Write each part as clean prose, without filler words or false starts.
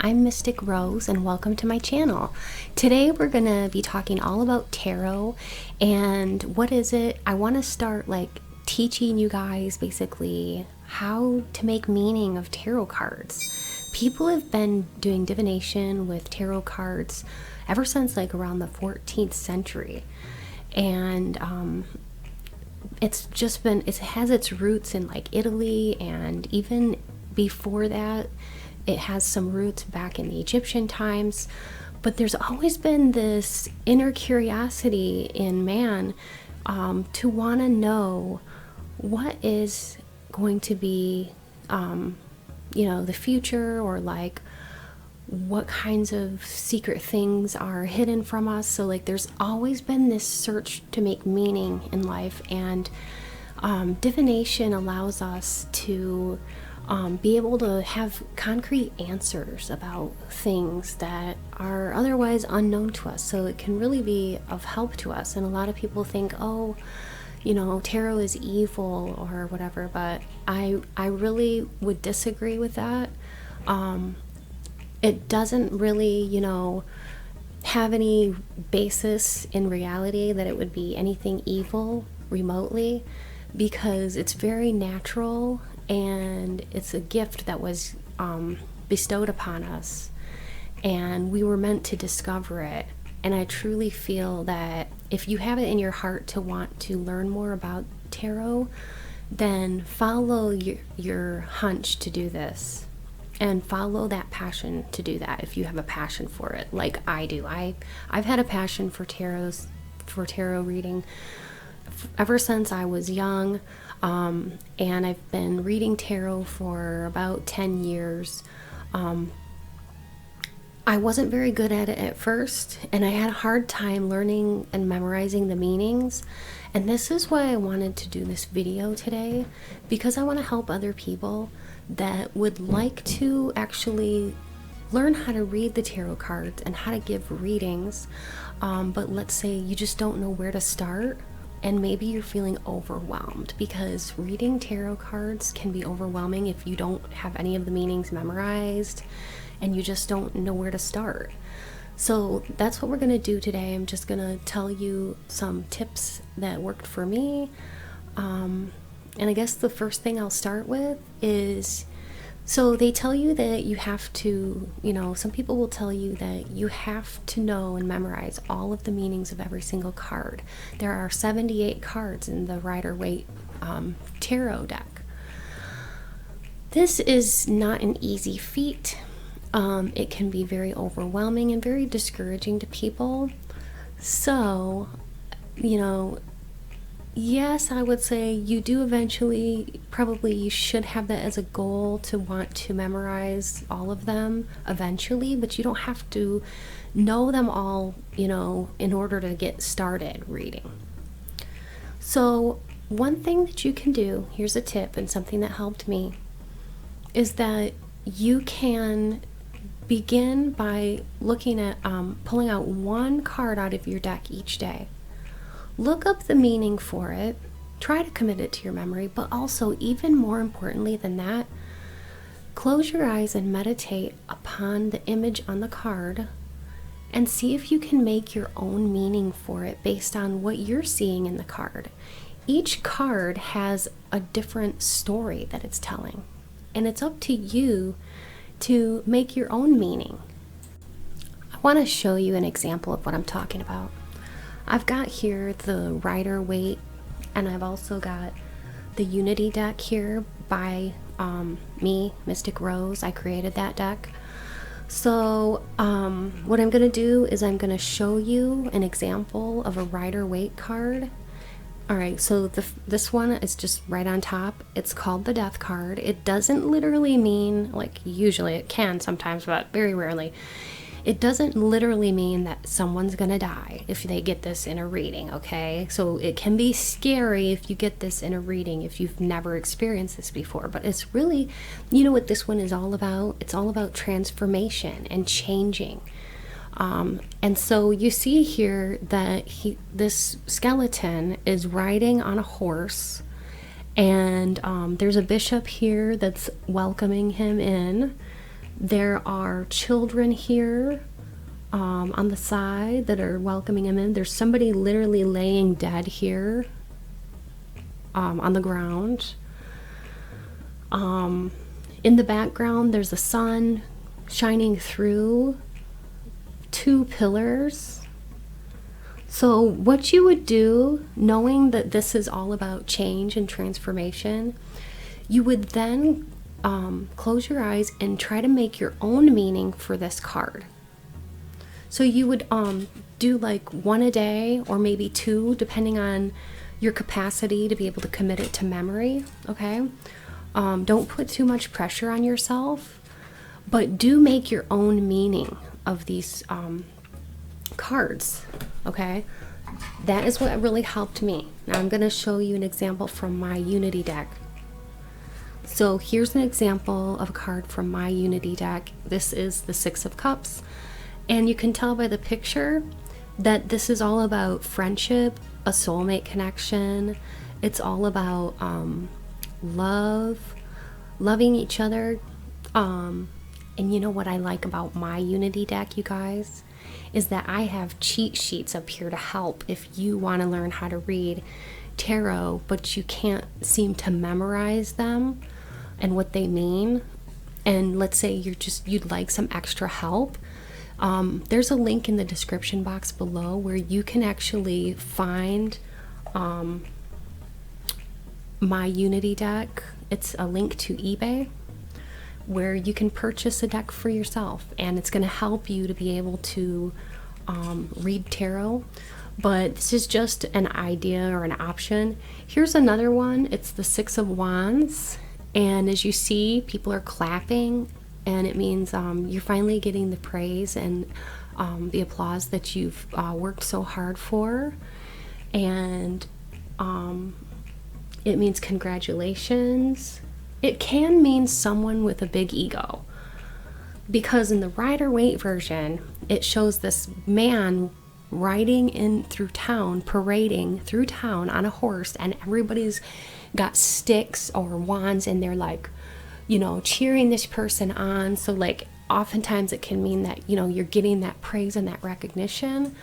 I'm Mystic Rose and welcome to my channel. Today we're going to be talking all about tarot and what is it. I want to start teaching you guys basically how to make meaning of tarot cards. People have been doing divination with tarot cards ever since around the 14th century. And it's just been, it has its roots in Italy, and even before that it has some roots back in the Egyptian times. But there's always been this inner curiosity in man to want to know what is going to be the future, or what kinds of secret things are hidden from us. So there's always been this search to make meaning in life, and divination allows us to be able to have concrete answers about things that are otherwise unknown to us. So it can really be of help to us. And a lot of people think, oh, tarot is evil or whatever, but I really would disagree with that. It doesn't really, have any basis in reality that it would be anything evil remotely, because it's very natural and it's a gift that was bestowed upon us, and we were meant to discover it. And I truly feel that if you have it in your heart to want to learn more about tarot, then follow your hunch to do this. And follow that passion to do that if you have a passion for it, like I do. I've had a passion for tarot reading ever since I was young, and I've been reading tarot for about 10 years. I wasn't very good at it at first, and I had a hard time learning and memorizing the meanings. And this is why I wanted to do this video today, because I want to help other people that would like to actually learn how to read the tarot cards and how to give readings, but let's say you just don't know where to start, and maybe you're feeling overwhelmed, because reading tarot cards can be overwhelming if you don't have any of the meanings memorized and you just don't know where to start. So that's what we're going to do today. I'm just going to tell you some tips that worked for me. And I guess the first thing I'll start with is, so they tell you that you have to, some people will tell you that you have to know and memorize all of the meanings of every single card. There are 78 cards in the Waite tarot deck. This is not an easy feat. It can be very overwhelming and very discouraging to people. So, yes, I would say you do eventually, probably you should have that as a goal, to want to memorize all of them eventually, but you don't have to know them all, in order to get started reading. So one thing that you can do, here's a tip and something that helped me, is that you can begin by looking at pulling out one card out of your deck each day. Look up the meaning for it, try to commit it to your memory, but also, even more importantly than that, close your eyes and meditate upon the image on the card and see if you can make your own meaning for it based on what you're seeing in the card. Each card has a different story that it's telling, and it's up to you to make your own meaning. I want to show you an example of what I'm talking about. I've got here the Waite, and I've also got the Unity deck here by me, Mystic Rose. I created that deck. So what I'm going to do is I'm going to show you an example of a Waite card. Alright, so this one is just right on top. It's called the Death card. It doesn't literally mean, usually it can sometimes, but very rarely. It doesn't literally mean that someone's gonna die if they get this in a reading, okay? So it can be scary if you get this in a reading if you've never experienced this before, but it's really, what this one is all about? It's all about transformation and changing. And so you see here that this skeleton is riding on a horse, and there's a bishop here that's welcoming him in. There are children here on the side that are welcoming him in. There's somebody literally laying dead here on the ground. In the background, there's a sun shining through 2 pillars. So what you would do, knowing that this is all about change and transformation, you would then close your eyes and try to make your own meaning for this card. So you would do like 1 a day, or maybe 2, depending on your capacity to be able to commit it to memory, okay? Don't put too much pressure on yourself, but do make your own meaning of these cards, okay? That is what really helped me. Now I'm going to show you an example from my Unity deck. So here's an example of a card from my Unity deck. This is the 6 of Cups, and you can tell by the picture that this is all about friendship, a soulmate connection. It's all about loving each other. And you know what I like about my Unity deck, you guys, is that I have cheat sheets up here to help if you want to learn how to read tarot, but you can't seem to memorize them and what they mean. And let's say you'd like some extra help. There's a link in the description box below where you can actually find my Unity deck. It's a link to eBay where you can purchase a deck for yourself, and it's going to help you to be able to read tarot. But this is just an idea or an option. Here's another one. It's the 6 of Wands, and as you see, people are clapping, and it means you're finally getting the praise and the applause that you've worked so hard for. And it means congratulations. It can mean someone with a big ego, because in the Rider-Waite version, it shows this man riding in through town, parading through town on a horse, and everybody's got sticks or wands, and they're like, you know, cheering this person on. So like oftentimes it can mean that, you know, you're getting that praise and that recognition,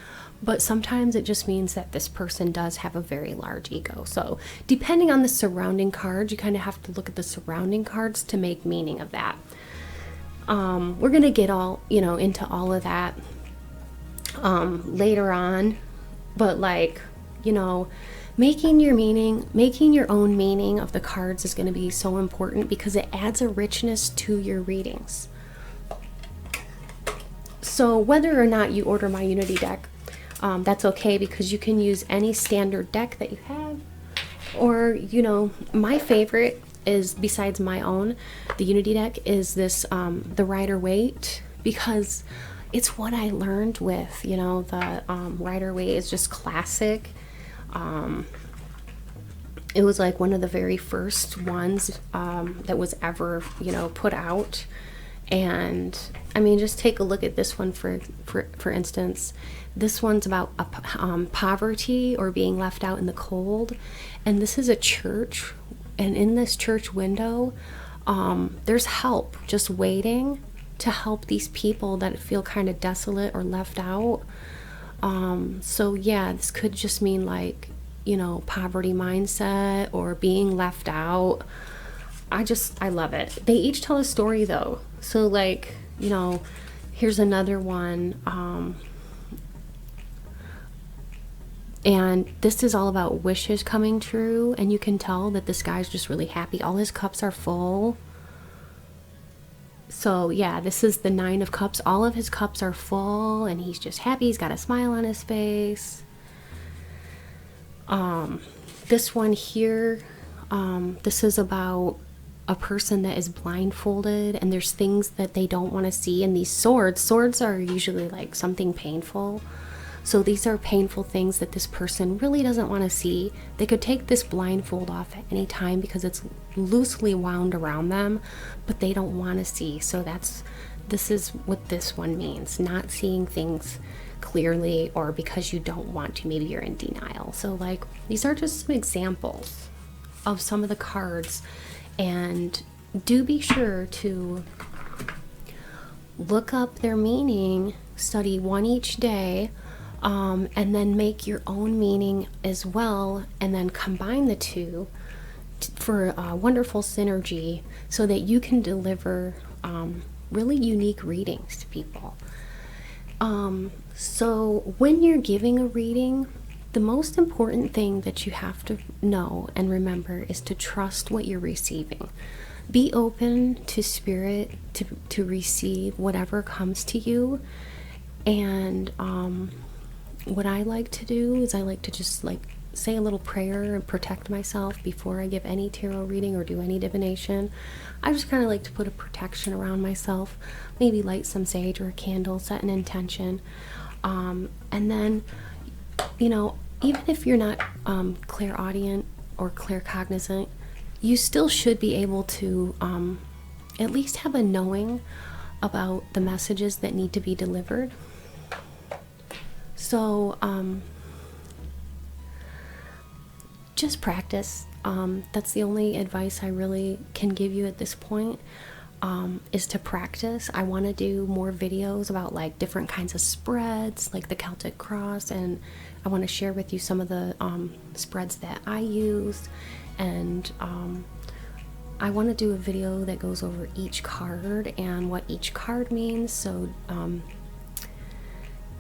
but sometimes it just means that this person does have a very large ego. So depending on the surrounding cards, you kind of have to look at the surrounding cards to make meaning of that. We're gonna get all, you know, into all of that later on, but like, you know, making your own meaning of the cards is going to be so important, because it adds a richness to your readings. So whether or not you order my Unity deck, that's okay, because you can use any standard deck that you have. Or, you know, my favorite is, besides my own, the Unity deck, is this the Rider-Waite, because it's what I learned with, you know, the Rider-Waite is just classic. It was like one of the very first ones that was ever, you know, put out. And I mean, just take a look at this one for instance. This one's about poverty or being left out in the cold, and this is a church, and in this church window there's help just waiting to help these people that feel kind of desolate or left out. So yeah, this could just mean like, you know, poverty mindset or being left out. I love it. They each tell a story though. So like, you know, here's another one. And this is all about wishes coming true. And you can tell that this guy's just really happy. All his cups are full. So yeah, this is the 9 of Cups. All of his cups are full and he's just happy. He's got a smile on his face. This one here, this is about a person that is blindfolded, and there's things that they don't want to see. And these swords are usually like something painful. So these are painful things that this person really doesn't want to see. They could take this blindfold off at any time because it's loosely wound around them, but they don't want to see. So this is what this one means. Not seeing things clearly, or because you don't want to. Maybe you're in denial. So like, these are just some examples of some of the cards. And do be sure to look up their meaning, study one each day, and then make your own meaning as well, and then combine the two for a wonderful synergy so that you can deliver really unique readings to people. So when you're giving a reading, the most important thing that you have to know and remember is to trust what you're receiving. Be open to spirit to receive whatever comes to you. And what I like to do is I like to just like say a little prayer and protect myself before I give any tarot reading or do any divination. I just kind of like to put a protection around myself, maybe light some sage or a candle, set an intention, and then, you know, even if you're not clairaudient or claircognizant, you still should be able to at least have a knowing about the messages that need to be delivered. So just practice. That's the only advice I really can give you at this point, is to practice. I want to do more videos about like different kinds of spreads, like the Celtic Cross, and I want to share with you some of the spreads that I use, and I want to do a video that goes over each card and what each card means. So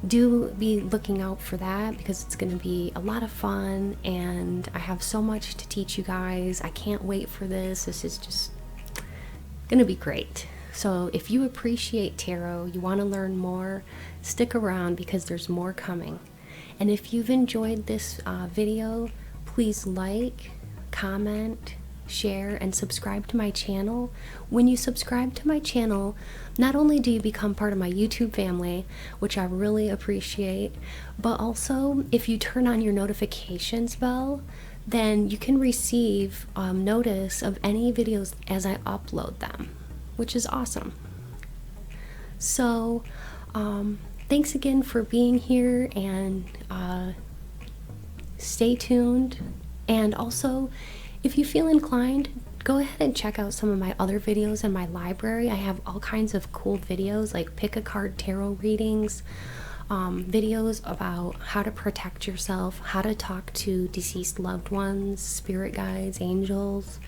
do be looking out for that, because it's going to be a lot of fun and I have so much to teach you guys. I can't wait for this. This is just going to be great. So if you appreciate tarot, you want to learn more, stick around because there's more coming. And if you've enjoyed this video, please like, comment, share, and subscribe to my channel. When you subscribe to my channel, not only do you become part of my YouTube family, which I really appreciate, but also if you turn on your notifications bell, then you can receive notice of any videos as I upload them, which is awesome. So thanks again for being here, and stay tuned. And also, if you feel inclined, go ahead and check out some of my other videos in my library. I have all kinds of cool videos, like pick a card tarot readings, videos about how to protect yourself, how to talk to deceased loved ones, spirit guides, angels.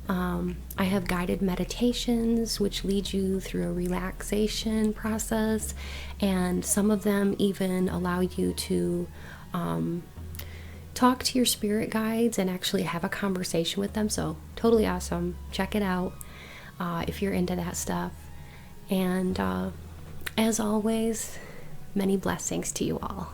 I have guided meditations which lead you through a relaxation process, and some of them even allow you to talk to your spirit guides and actually have a conversation with them. So totally awesome. Check it out if you're into that stuff. And as always, many blessings to you all.